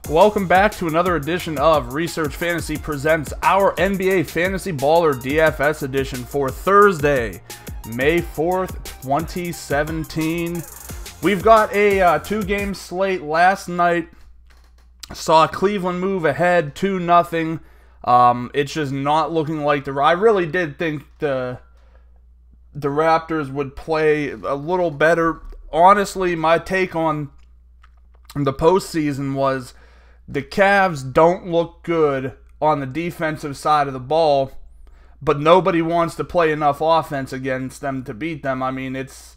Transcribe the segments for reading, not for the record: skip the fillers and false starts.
Welcome back to another edition of Research Fantasy presents our NBA Fantasy Baller DFS edition for Thursday, May 4th, 2017. We've got a two-game slate. Last night saw Cleveland move ahead 2-0. It's just not looking like I really did think the Raptors would play a little better. Honestly, my take on the postseason was the Cavs don't look good on the defensive side of the ball, but nobody wants to play enough offense against them to beat them. I mean, it's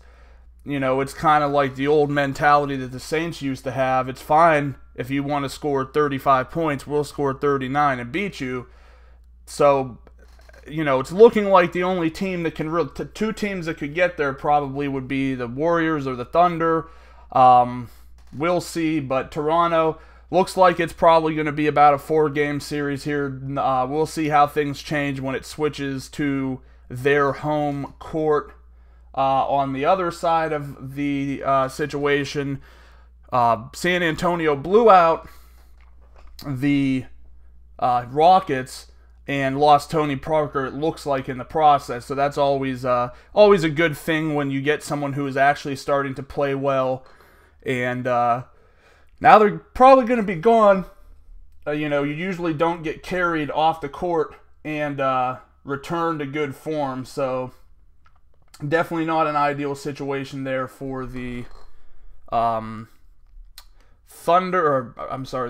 kind of like the old mentality that the Saints used to have. It's fine if you want to score 35 points, we'll score 39 and beat you. So, it's looking like the only team that can two teams that could get there probably would be the Warriors or the Thunder. We'll see, but Toronto looks like it's probably going to be about a 4-game series here. We'll see how things change when it switches to their home court. On the other side of the situation, San Antonio blew out the Rockets and lost Tony Parker, it looks like, in the process. So that's always a good thing when you get someone who is actually starting to play well. And now they're probably going to be gone. You usually don't get carried off the court and return to good form. So definitely not an ideal situation there for the the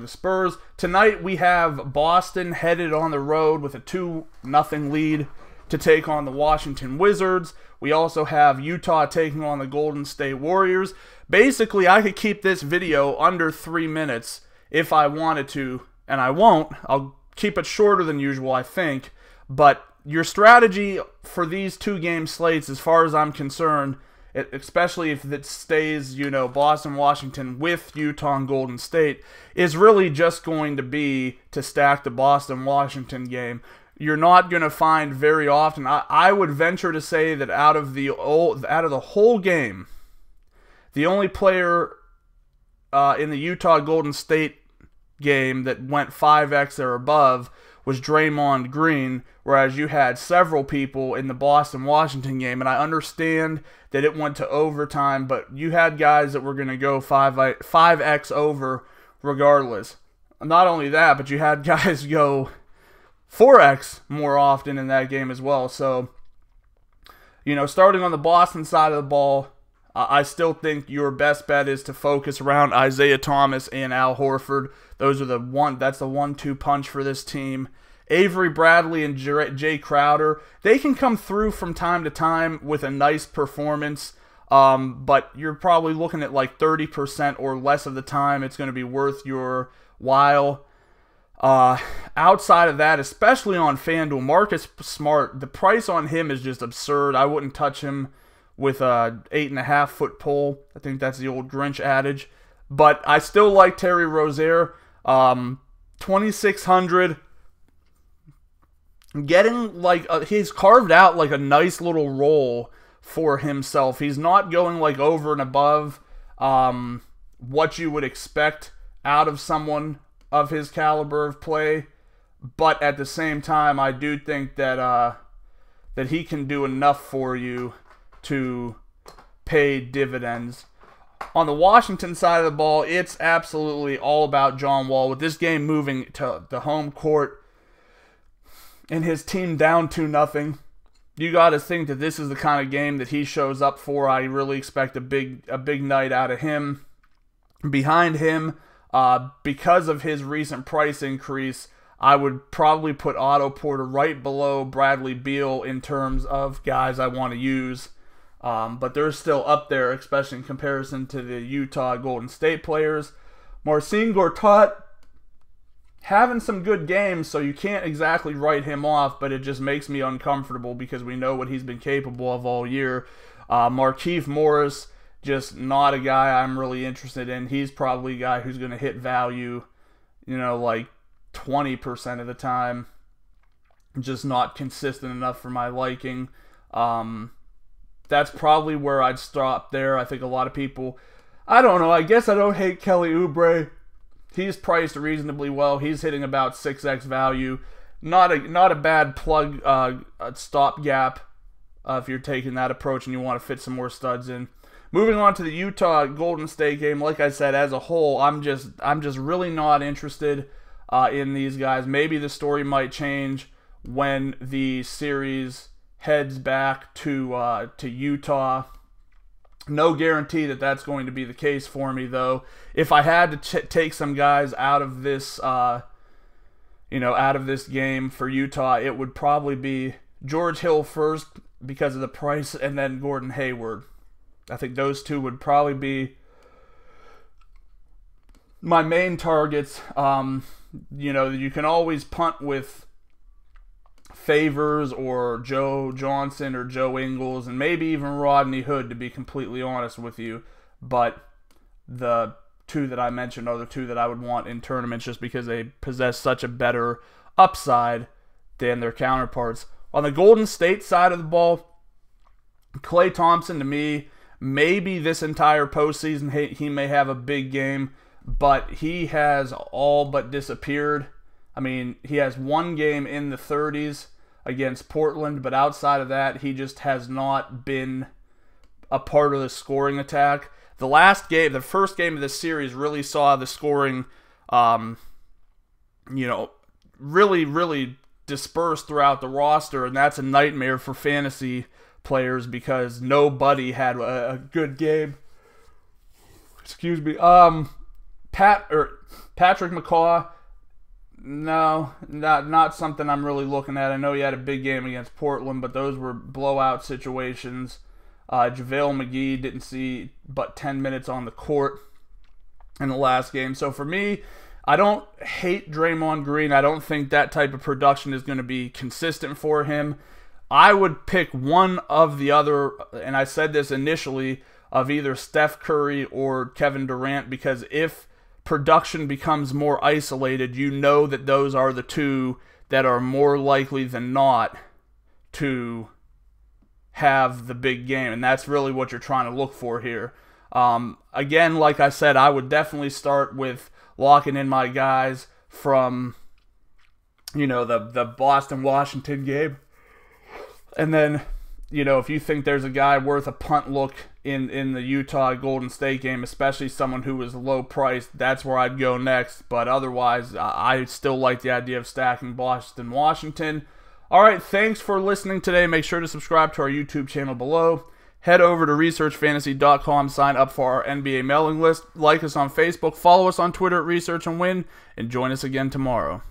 Spurs. Tonight we have Boston headed on the road with a 2-0 lead to take on the Washington Wizards. We also have Utah taking on the Golden State Warriors. Basically, I could keep this video under 3 minutes if I wanted to, and I won't. I'll keep it shorter than usual, I think. But your strategy for these two-game slates, as far as I'm concerned, especially if it stays, Boston, Washington with Utah and Golden State, is really just going to be to stack the Boston-Washington game. You're not going to find very often. I would venture to say that out of the whole game, the only player in the Utah-Golden State game that went 5x or above was Draymond Green, whereas you had several people in the Boston-Washington game, and I understand that it went to overtime, but you had guys that were going to go 5x over regardless. Not only that, but you had guys go 4x more often in that game as well. So, starting on the Boston side of the ball, I still think your best bet is to focus around Isaiah Thomas and Al Horford. That's the 1-2 punch for this team. Avery Bradley and Jay Crowder, they can come through from time to time with a nice performance, but you're probably looking at like 30% or less of the time it's going to be worth your while. Outside of that, especially on FanDuel, Marcus Smart, the price on him is just absurd. I wouldn't touch him with a 8.5-foot pole. I think that's the old Grinch adage. But I still like Terry Rozier. 2,600. Getting he's carved out like a nice little role for himself. He's not going over and above what you would expect out of someone of his caliber of play, but at the same time, I do think that that he can do enough for you to pay dividends. On the Washington side of the ball, it's absolutely all about John Wall. With this game moving to the home court and his team down 2-0, you got to think that this is the kind of game that he shows up for. I really expect a big night out of him. Behind him, because of his recent price increase, I would probably put Otto Porter right below Bradley Beal in terms of guys I want to use. But they're still up there, especially in comparison to the Utah Golden State players. Marcin Gortat having some good games, so you can't exactly write him off, but it just makes me uncomfortable because we know what he's been capable of all year. Markieff Morris, just not a guy I'm really interested in. He's probably a guy who's going to hit value, 20% of the time. Just not consistent enough for my liking. That's probably where I'd stop there. I think a lot of people, I don't know, I guess I don't hate Kelly Oubre. he's priced reasonably well. He's hitting about 6x value. Not a bad plug stopgap if you're taking that approach and you want to fit some more studs in. Moving on to the Utah Golden State game, like I said, as a whole, I'm just really not interested in these guys. Maybe the story might change when the series heads back to Utah. No guarantee that that's going to be the case for me, though. If I had to take some guys out of this, out of this game for Utah, it would probably be George Hill first because of the price, and then Gordon Hayward. I think those two would probably be my main targets. You can always punt with Favors or Joe Johnson or Joe Ingles and maybe even Rodney Hood, to be completely honest with you. But the two that I mentioned are the two that I would want in tournaments just because they possess such a better upside than their counterparts. On the Golden State side of the ball, Klay Thompson, to me, maybe this entire postseason he may have a big game, but he has all but disappeared. I mean, he has one game in the 30s against Portland, but outside of that, he just has not been a part of the scoring attack. The last game, the first game of this series, really saw the scoring, really dispersed throughout the roster, and that's a nightmare for fantasy players because nobody had a good game. Excuse me. Patrick McCaw. No, not something I'm really looking at. I know he had a big game against Portland, but those were blowout situations. JaVale McGee didn't see but 10 minutes on the court in the last game. So for me, I don't hate Draymond Green. I don't think that type of production is going to be consistent for him. I would pick one of the other, and I said this initially, of either Steph Curry or Kevin Durant, because if production becomes more isolated, you know that those are the two that are more likely than not to have the big game, and that's really what you're trying to look for here. Again, like I said, I would definitely start with locking in my guys from, the Boston-Washington game. And then, if you think there's a guy worth a punt look in the Utah Golden State game, especially someone who is low priced, that's where I'd go next. But otherwise, I still like the idea of stacking Boston-Washington. All right, thanks for listening today. Make sure to subscribe to our YouTube channel below. Head over to researchfantasy.com, sign up for our NBA mailing list, like us on Facebook, follow us on Twitter at Research and Win, and join us again tomorrow.